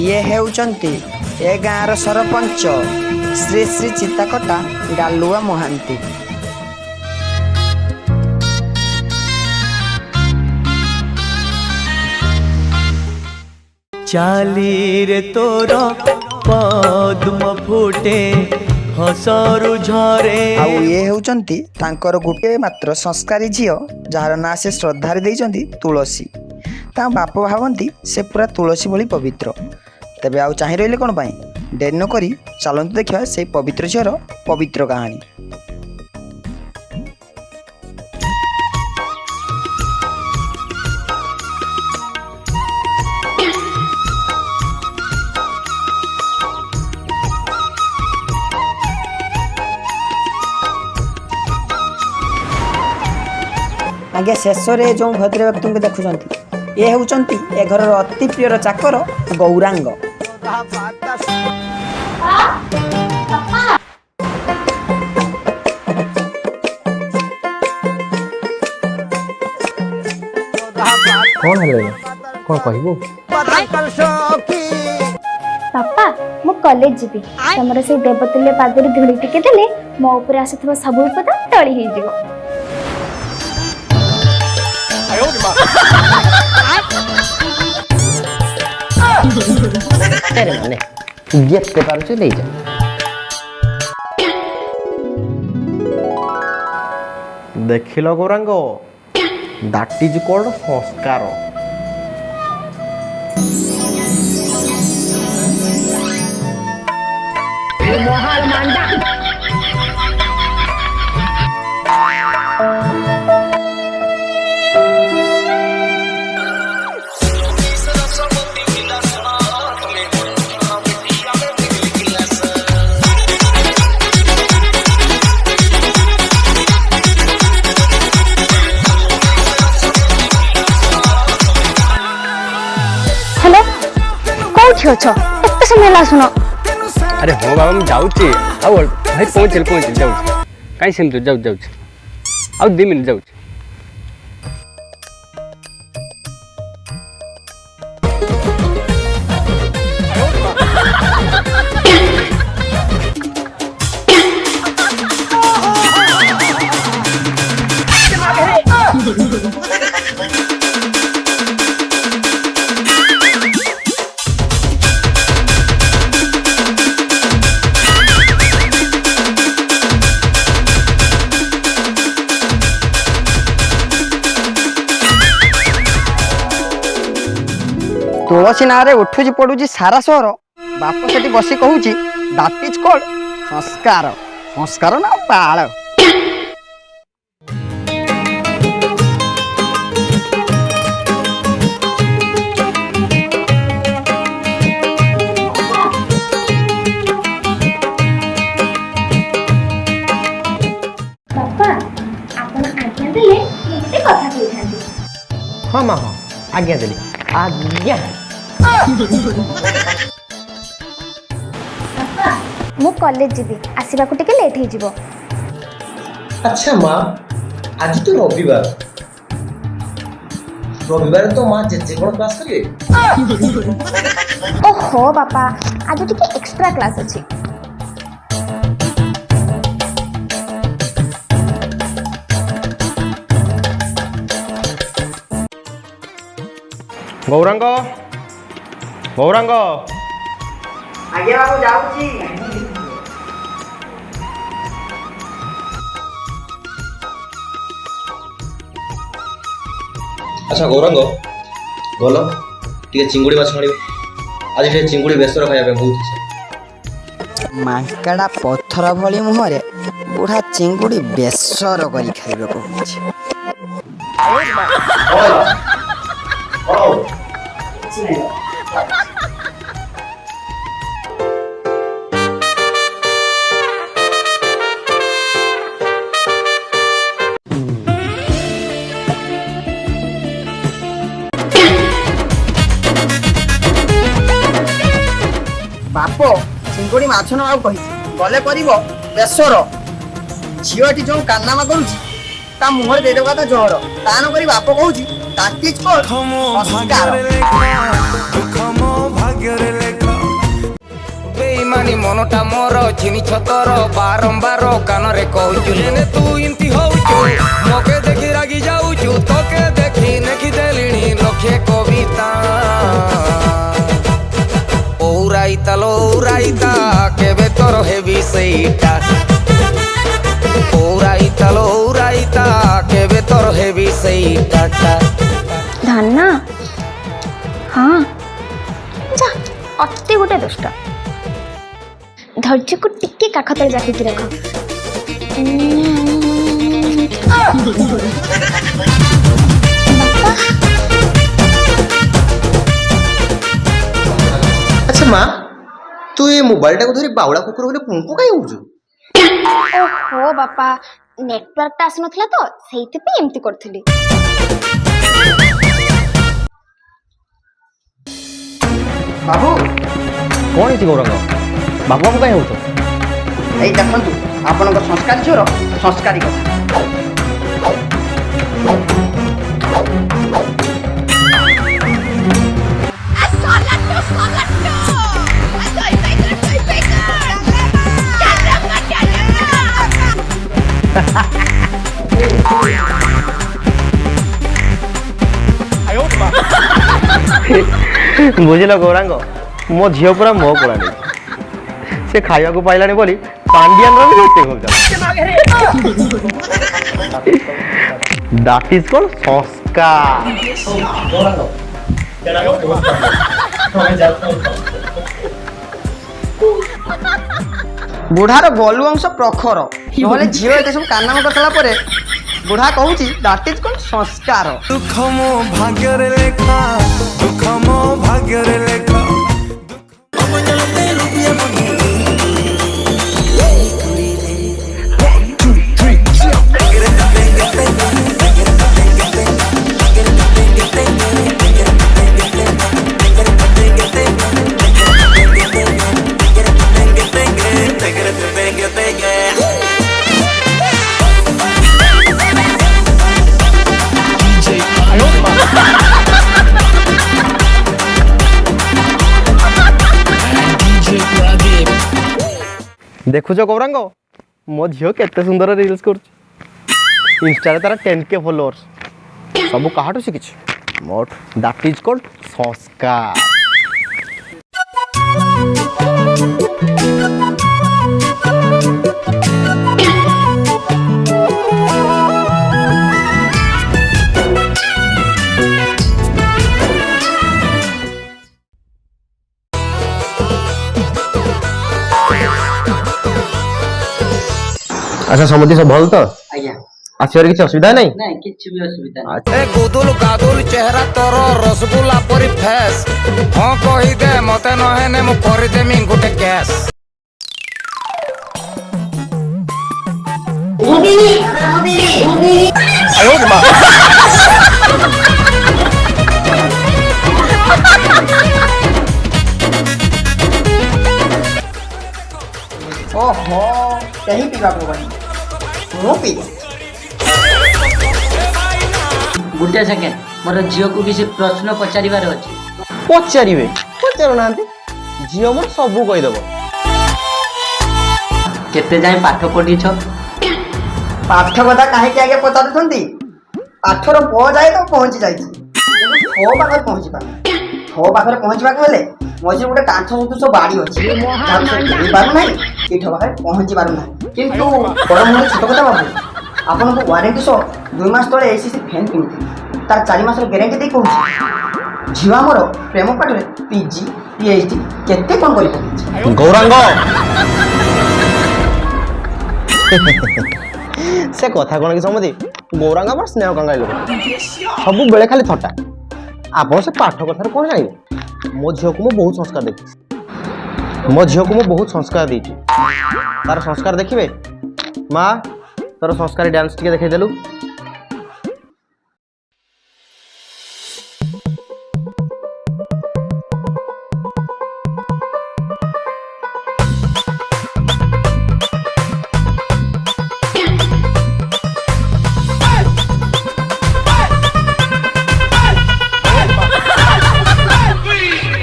ये हेउचंती ए गाँवर सरपंच श्री श्री चिताकटा डालुआ महांती। चाली रे तोर पद्म फुटे हसरु झरे। आउ ये हेउचंती तांकर गोटे मात्र संस्कारी झियो जार ना से श्रद्धा देइचंती तुलसी। ता बाप भावंती से पूरा तुलसी भली पवित्र। तेबे आउ चाहि रहिले कोन पई डेर न करी चलंतु देखिया से पवित्र झियर पवित्र कहानी। आगे शेष रे जो भद्र व्यक्ति को देखुंती ये होउचंती ए घर अति प्रियर चाकर गौरांग। कौन है कौन कहबो पापा मु कॉलेज जीवी तमर से देवतुल्य पादरी धूली टिके देले मो ऊपर आसीथबो सब विपद टळी हे जिवो। तेरे माने जेते पारुछ ले जा। देखिल गौरांग दैट इज कॉल्ड संस्कार। हेलो कोठी अछ एते समय ला सुनो। अरे हो बाबा मैं जाऊँगी आउ भाई पहुँच जाऊँ कहीं सेम जाऊँ आउ 2 मिनट जाऊँ। तुलसी ना रे उठुची पड़ुची सारा सहर बाप सेठी बसी कहूची दैट इज कॉल्ड संस्कार। संस्कार ना पाळ। पापा आपण आज्ञा देले मोटे कथा कहिथांती। हाँ माँ हाँ आज्ञा देली आज्ञा। पापा मु कॉलेज जीवी आसीबा को टिके लेट हे जिवो। अच्छा माँ आज तो रविवार तो माँ जे कोन क्लास करिए। ओहो पापा आज टिके एक्स्ट्रा क्लास अछि। गौरांग गौरांग आगे बाबू जाऊची। अच्छा गौरांग बोल टे चिंगुड़ी माछ आनिबे आज टे चिंगुड़ी बेसर खाया बहुत इच्छा। मांकड़ा पत्थर भली मुहरे बुढ़ा चिंगुड़ी बेसर करी खाइबा कहूची। बाप चिंगुड़ी माछ न कही गले कर बेसर झीटी जो कानामा करुची ता मुहर देदेव का जहर ता न करी बाप कहूची दैट इज कॉल्ड संस्कार। ବେଇମାନି ମନଟା ମୋର ଚିନିଛ ତୋର ବାରମ୍ବାର କାନରେ କହୁଛୁ ଏନେ ତୁ ଇନ୍ତି ହଉଛୁ ମକେ ଦେଖି ରାଗି ଯାଉଛୁ ତୋକେ ଦେଖି ନେଖି ଦେଲିଣି ଲକ୍ଷେ କବିତା ଓରାଇତା ଲୋରାଇତା କେବେ ତୋର ହେବି ସେଇଟା ଓରାଇତା ଲୋରାଇତା କେବେ ତୋର ହେବି ସେଇଟା धन्ना हाँ जा अति गोटे दुष्ट धैर्य को टिके काख तले जाकी रख अच्छा माँ तू ये मोबाइल टाक धरी बावड़ा कुकुर बोले पुंपु कहीं होउछु ओहो बापा नेटवर्क टा आसु नथला तो सेइते पे एम्ति करथली बाबू कौन है गौरांग बाबू बाबू कहीं होतो এই দেখন্তু ଆପଣଙ୍କ ସଂସ୍କାରୀ ଝିଅର ସଂସ୍କାରୀ କଥା बुझिल गौरांग मो झील पूरा मो कला नहीं से खाया को पाइलानी बोली पांडियान रो दैट इज कॉल्ड संस्कार ବୁଢ଼ାର ବଲୁ ଅଂଶ ପ୍ରଖର ନହେଲେ ଝିଅ ଏତେ ସବୁ କାନାମ କରିସାରିଲା ପରେ ବୁଢ଼ା କହୁଛି ଦାଟ୍ ଇଜ୍ କଲ୍ଡ ସଂସ୍କାର ଦୁଃଖ ମୋ ଭାଗ୍ୟରେ ଲେଖା ଦୁଃଖ ମୋ ଭାଗ୍ୟରେ ଲେଖା देखुच गौरांग मो झील केते सुंदर रील्स कर इंस्टा तार 10K फॉलोअर्स सब कहाटू शिखी मोट दैट इज कॉल्ड संस्कार अच्छा समझी सब भल तो ଆଜ୍ଞା आसबार किसी असुविधा नहीं ନାଇଁ କିଛି ବି ଅସୁବିଧା ନାହିଁ अच्छा ए गुदुल गादुल चेहरा तोर रसगुल्ला परी फेस हाँ कही दे मते नहेने मु करी देमी गुटे कैश ओहो कहीं पीवाको बनी ମୁଁ ପିଇବି गुटे सेकेंड मोर झील को किसी प्रश्न पचारिबार अछि पचारे पचारू ना झील मोर सब कहीदेव केते जाय पाठ पढ़ीछ ପାଠ କଥା କାହିଁକି ଆଜ୍ଞା ପଚାରୁଛନ୍ତି ପାଠର ପ ଯାଏ ତ ପହଞ୍ଚି ଯାଇଛି କିନ୍ତୁ ଠ ପାଖରେ ପହଞ୍ଚି ପାରୁନି ଠ ପାଖରେ ପହଞ୍ଚିବାକୁ ହେଲେ ମଝିରେ ଗୋଟେ କାନ୍ଥ ସଦୃଶ ବାଡ଼ି ଅଛି ଯାହାକୁ ସେ ଧରି ପାରୁନାହିଁ ଏ ଠ ପାଖରେ ପହଞ୍ଚି ପାରୁନାହିଁ କିନ୍ତୁ ବଡ଼ ମନେ ଛୋଟ କଥା ବାବୁ ଆପଣଙ୍କୁ ୱାରେଣ୍ଟି ସହ 2 ମାସ ତଳେ ଏସିସି ଫ୍ୟାନ୍ କିଣିଥିଲି ତାର 4 ମାସର ଗ୍ୟାରେଣ୍ଟି ଦେଇ କହୁଛି ଝିଅ ଆମର ପ୍ରେମ ପାଠରେ ପିଜି PhD କେତେ କ'ଣ କରି ପକେଇଛି गौरांग से कथा कौन कि समझी गौरांग आम स्नेह कंगाली लोक सब बेले खाली थटा आप से पाठ कथार कौन जाइए मो झील को मु बहुत संस्कार देखी मो झील को मु बहुत संस्कार देती तार संस्कार देखिए माँ तोर संस्कारी डांस टिके देखई देलु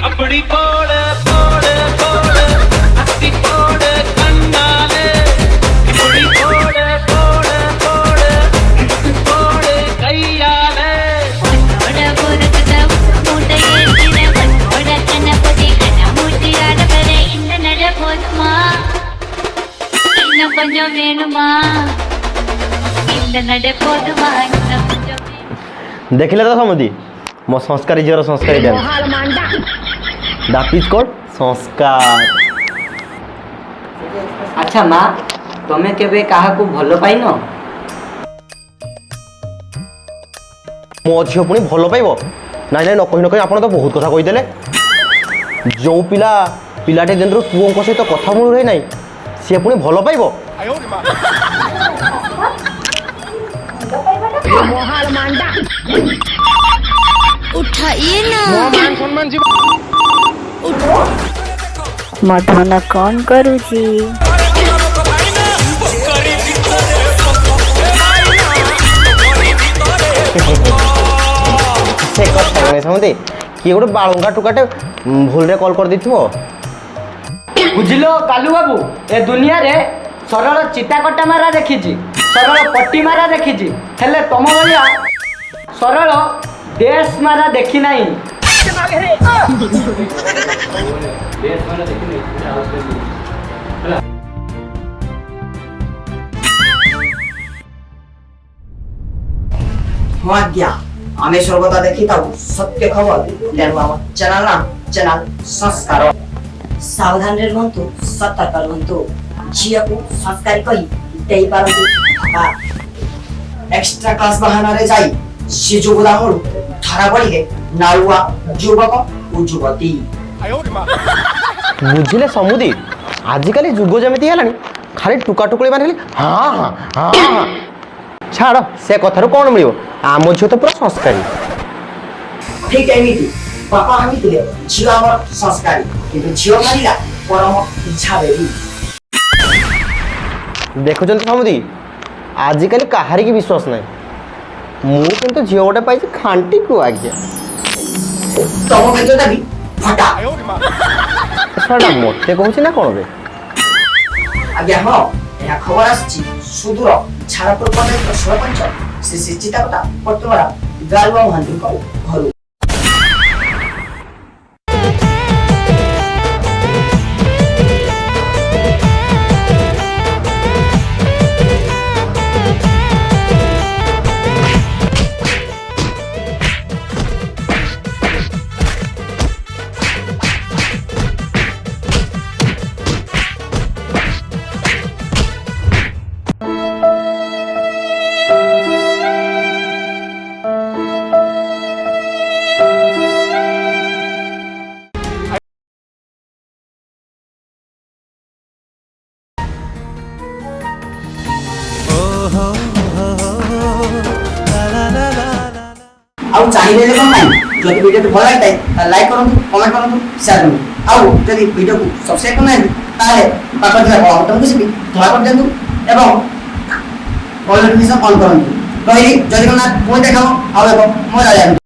अपनी पोड़ पोड़ पोड़ हस्ती देखिले तो समझी मो संस्कारी झीर संस्कारी डांस दैट इज कॉल्ड संस्कार। अच्छा माँ तमें केबे काहाकू भल पाइन? मो झील पुणी भल पाइब ना ना न कही आप तो बहुत कथा कहीदेले। जो पिला पिलाटे दिन पुओं सहित कथा मूल रही ना सी पुणी भल पाइब। मधन कौन करूची? से कथा नहीं समझे किए गोटे बालुंगा टुकाटे भूल कल कर देथिबो। बुझिलो कालू बाबू ए दुनिया रे सरल चिता कटा मारा देखिछि, सरल पट्टी मारा देखिछि, हेले तम भलिया सरल देश मारा देखी नाही। ହଁ ଆଜ୍ଞା ଆମେ ସର୍ବଦା ଦେଖିଥାଉ ସତ୍ୟ ଖବର। ତେଣୁ ଆମ ଚ୍ୟାନେଲ ନାମ ଚ୍ୟାନେଲ ସଂସ୍କାର। ସାବଧାନରେ ରୁହନ୍ତୁ, ସତର୍କ ରୁହନ୍ତୁ। ଝିଅକୁ ସଂସ୍କାରୀ କହି ଦେଇପାରନ୍ତି ଧୋକା। ଏକ୍ସଟ୍ରା କ୍ଲାସ ବାହାନାରେ ଯାଇ ଶିଶୁ ଗୋଦାମରୁ ଧରା ପଡ଼ିଲେ ନାଳୁଆ ଯୁବକ ଓ ଯୁବତୀ। बुझिले समुदी आजिकल जुग जमी है खाली टुका टुकड़ी मान हाँ हाँ हाँ हाँ छाड़ से कथार कौन मिल आम झील तो पूरा संस्कारी। ঠিক এমিতি বাপা ভাবিଥିଲେ ঝিও আমার সংস্কারী কিন্তু ঝিও ভাবিলা পরম ইচ্ছা বেবি। देखुं समुदी आजिकल कहार की विश्वास ना मुझे झील गोटे पाई खांटी को आज्ञा ତମ ଭିତରଟା ବି ଫଟା। छाड़ा मत कहूँ ना कौन बे ଆଜ୍ଞା ହଁ ଏହା ଖବର ଆସିଛି ସୁଦୂର ଝାଡ଼ପୁର ପଞ୍ଚାୟତ ସରପଞ୍ଚ ଶ୍ରୀ ଶ୍ରୀ ଚିତାକଟା ପଟୁଆଳା ଗାଲୁଆ ମହାନ୍ତିଙ୍କ ଘରୁ। ଆଉ ଚାହିଁଲେ ଯେ କଣ ନାହିଁ ଯଦି ଭିଡ଼ିଓଟି ଭଲ ଲାଗିଥାଏ ତାହେଲେ ଲାଇକ୍ କରନ୍ତୁ, କମେଣ୍ଟ କରନ୍ତୁ, ସେୟାର କରନ୍ତୁ। ଆଉ ଯଦି ଭିଡ଼ିଓକୁ ସବସ୍କ୍ରାଇବ୍ କରୁନାହାନ୍ତି ତାହେଲେ ପାଖରେ ଥିବା ବଲ୍ ବଟନକୁ ଚିପି ଧଳା କରିଦିଅନ୍ତୁ ଏବଂ ଅଲ୍ ନୋଟିଫିକେସନ୍ ଅନ୍ କରନ୍ତୁ। ରହିଲି ଜୟ ଜଗନ୍ନାଥ। ପୁଣି ଦେଖାବ ଆଉ ଏକ ମଜା